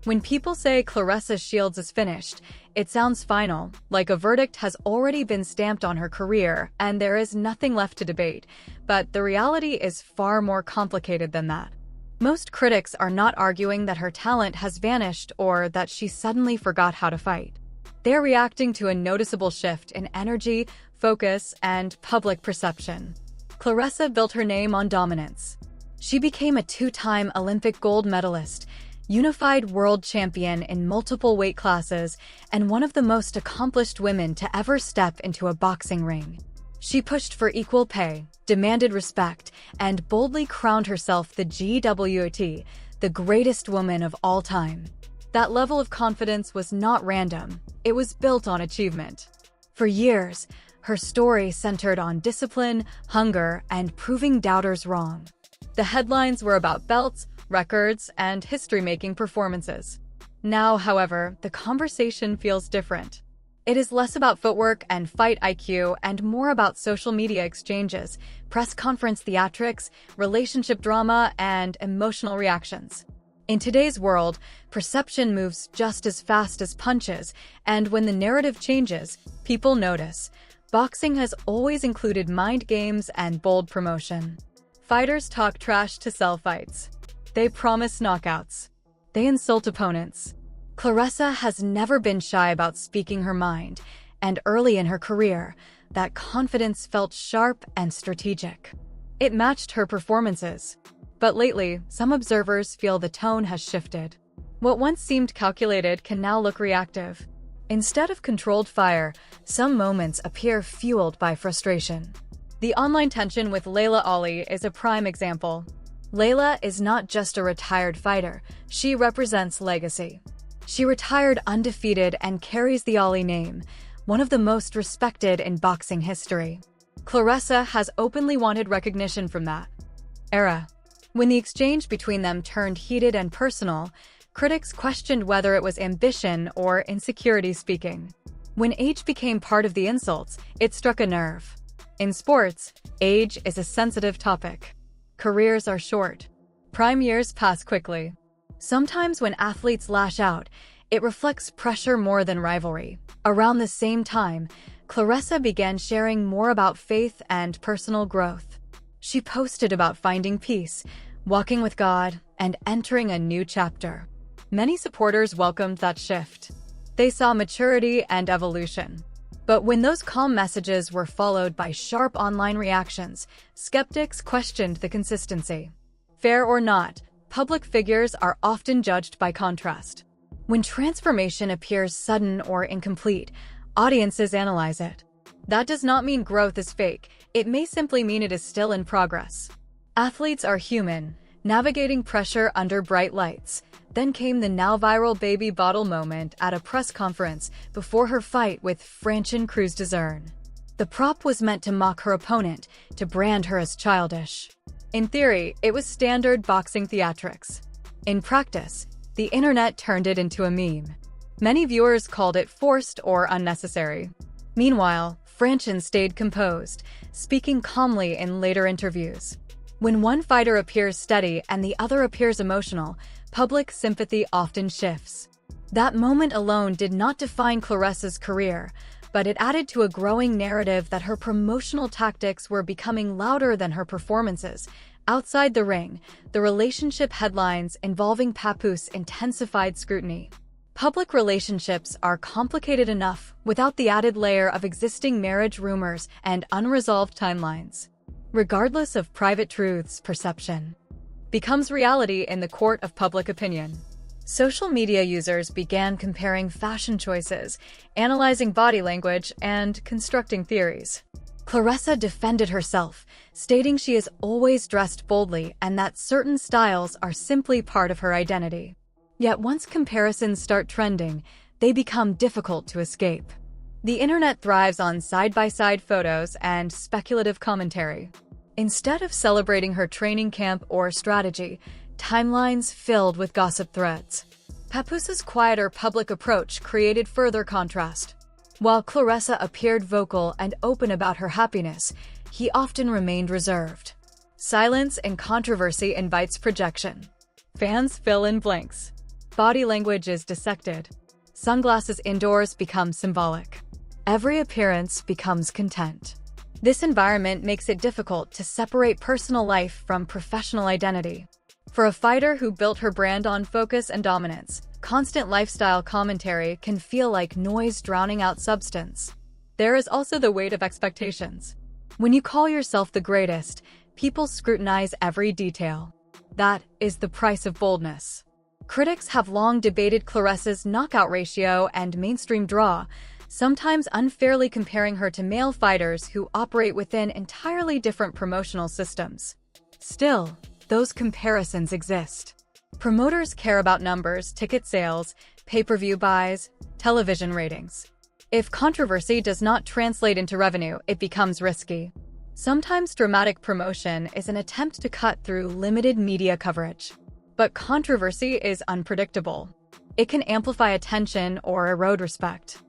When people say Claressa Shields is finished, it sounds final, like a verdict has already been stamped on her career and there is nothing left to debate. But the reality is far more complicated than that. Most critics are not arguing that her talent has vanished or that she suddenly forgot how to fight. They're reacting to a noticeable shift in energy, focus, and public perception. Claressa built her name on dominance. She became a two-time Olympic gold medalist, unified world champion in multiple weight classes, and one of the most accomplished women to ever step into a boxing ring. She pushed for equal pay, demanded respect, and boldly crowned herself the GWT, the greatest woman of all time. That level of confidence was not random, it was built on achievement. For years, her story centered on discipline, hunger, and proving doubters wrong. The headlines were about belts, records, and history-making performances. Now, however, the conversation feels different. It is less about footwork and fight IQ and more about social media exchanges, press conference theatrics, relationship drama, and emotional reactions. In today's world, perception moves just as fast as punches, and when the narrative changes, people notice. Boxing has always included mind games and bold promotion. Fighters talk trash to sell fights. They promise knockouts. They insult opponents. Claressa has never been shy about speaking her mind, and early in her career, that confidence felt sharp and strategic. It matched her performances. But lately, some observers feel the tone has shifted. What once seemed calculated can now look reactive. Instead of controlled fire, some moments appear fueled by frustration. The online tension with Laila Ali is a prime example. Laila is not just a retired fighter, she represents legacy. She retired undefeated and carries the Ali name, one of the most respected in boxing history. Claressa has openly wanted recognition from that era. When the exchange between them turned heated and personal, critics questioned whether it was ambition or insecurity speaking. When age became part of the insults, it struck a nerve. In sports, age is a sensitive topic. Careers are short. Prime years pass quickly. Sometimes when athletes lash out, it reflects pressure more than rivalry. Around the same time, Claressa began sharing more about faith and personal growth. She posted about finding peace, walking with God, and entering a new chapter. Many supporters welcomed that shift. They saw maturity and evolution. But when those calm messages were followed by sharp online reactions, skeptics questioned the consistency. Fair or not, public figures are often judged by contrast. When transformation appears sudden or incomplete, audiences analyze it. That does not mean growth is fake, it may simply mean it is still in progress. Athletes are human, navigating pressure under bright lights. Then came the now-viral baby bottle moment at a press conference before her fight with Francine Cruz-Dezurn. The prop was meant to mock her opponent, to brand her as childish. In theory, it was standard boxing theatrics. In practice, the internet turned it into a meme. Many viewers called it forced or unnecessary. Meanwhile, Francine stayed composed, speaking calmly in later interviews. When one fighter appears steady and the other appears emotional, public sympathy often shifts. That moment alone did not define Claressa's career, but it added to a growing narrative that her promotional tactics were becoming louder than her performances. Outside the ring, the relationship headlines involving Papoose intensified scrutiny. Public relationships are complicated enough without the added layer of existing marriage rumors and unresolved timelines. Regardless of private truths, perception becomes reality in the court of public opinion. Social media users began comparing fashion choices, analyzing body language, and constructing theories. Claressa defended herself, stating she has always dressed boldly and that certain styles are simply part of her identity. Yet once comparisons start trending, they become difficult to escape. The internet thrives on side-by-side photos and speculative commentary. Instead of celebrating her training camp or strategy, timelines filled with gossip threads. Papoose's quieter public approach created further contrast. While Claressa appeared vocal and open about her happiness, he often remained reserved. Silence in controversy invites projection. Fans fill in blanks. Body language is dissected. Sunglasses indoors become symbolic. Every appearance becomes content. This environment makes it difficult to separate personal life from professional identity. For a fighter who built her brand on focus and dominance, constant lifestyle commentary can feel like noise drowning out substance. There is also the weight of expectations. When you call yourself the greatest, people scrutinize every detail. That is the price of boldness. Critics have long debated Claressa's knockout ratio and mainstream draw, sometimes unfairly comparing her to male fighters who operate within entirely different promotional systems. Still, those comparisons exist. Promoters care about numbers, ticket sales, pay-per-view buys, television ratings. If controversy does not translate into revenue, it becomes risky. Sometimes dramatic promotion is an attempt to cut through limited media coverage. But controversy is unpredictable. It can amplify attention or erode respect.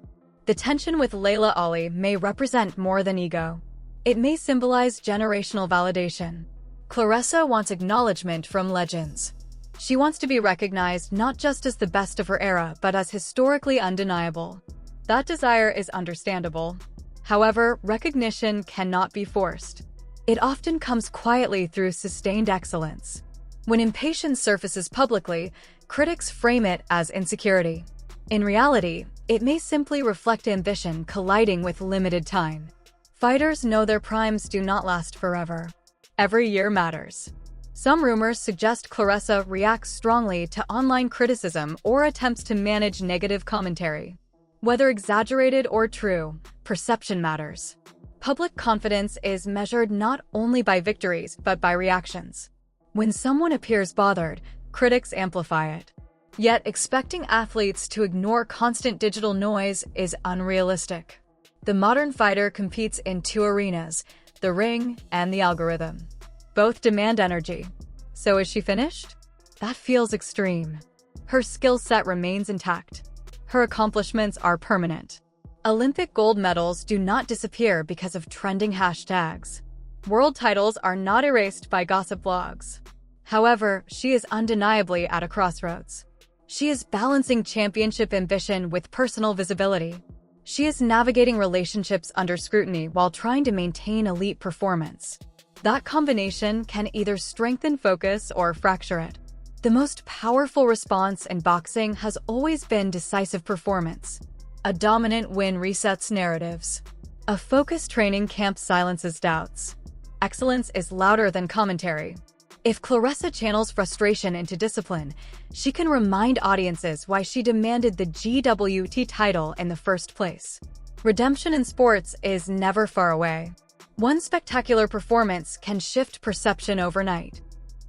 The tension with Laila Ali may represent more than ego. It may symbolize generational validation. Claressa wants acknowledgement from legends. She wants to be recognized not just as the best of her era, but as historically undeniable. That desire is understandable. However, recognition cannot be forced. It often comes quietly through sustained excellence. When impatience surfaces publicly, critics frame it as insecurity. In reality, it may simply reflect ambition colliding with limited time. Fighters know their primes do not last forever. Every year matters. Some rumors suggest Claressa reacts strongly to online criticism or attempts to manage negative commentary. Whether exaggerated or true, perception matters. Public confidence is measured not only by victories but by reactions. When someone appears bothered, critics amplify it. Yet, expecting athletes to ignore constant digital noise is unrealistic. The modern fighter competes in two arenas, the ring and the algorithm. Both demand energy. So is she finished? That feels extreme. Her skill set remains intact. Her accomplishments are permanent. Olympic gold medals do not disappear because of trending hashtags. World titles are not erased by gossip blogs. However, she is undeniably at a crossroads. She is balancing championship ambition with personal visibility. She is navigating relationships under scrutiny while trying to maintain elite performance. That combination can either strengthen focus or fracture it. The most powerful response in boxing has always been decisive performance. A dominant win resets narratives. A focused training camp silences doubts. Excellence is louder than commentary. If Claressa channels frustration into discipline, she can remind audiences why she demanded the GWT title in the first place. Redemption in sports is never far away. One spectacular performance can shift perception overnight.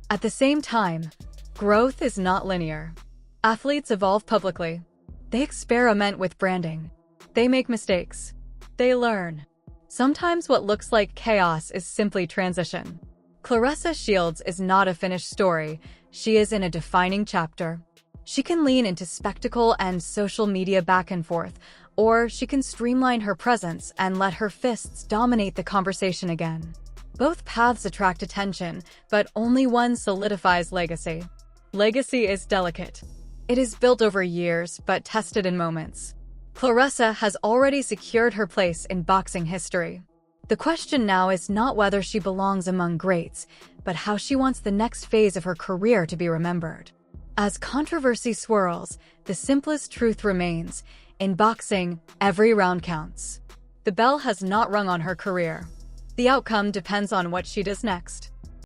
At the same time, growth is not linear. Athletes evolve publicly. They experiment with branding. They make mistakes. They learn. Sometimes what looks like chaos is simply transition. Claressa Shields is not a finished story. She is in a defining chapter. She can lean into spectacle and social media back and forth, or she can streamline her presence and let her fists dominate the conversation again. Both paths attract attention, but only one solidifies legacy. Legacy is delicate. It is built over years, but tested in moments. Claressa has already secured her place in boxing history. The question now is not whether she belongs among greats, but how she wants the next phase of her career to be remembered. As controversy swirls, the simplest truth remains: in boxing, every round counts. The bell has not rung on her career. The outcome depends on what she does next.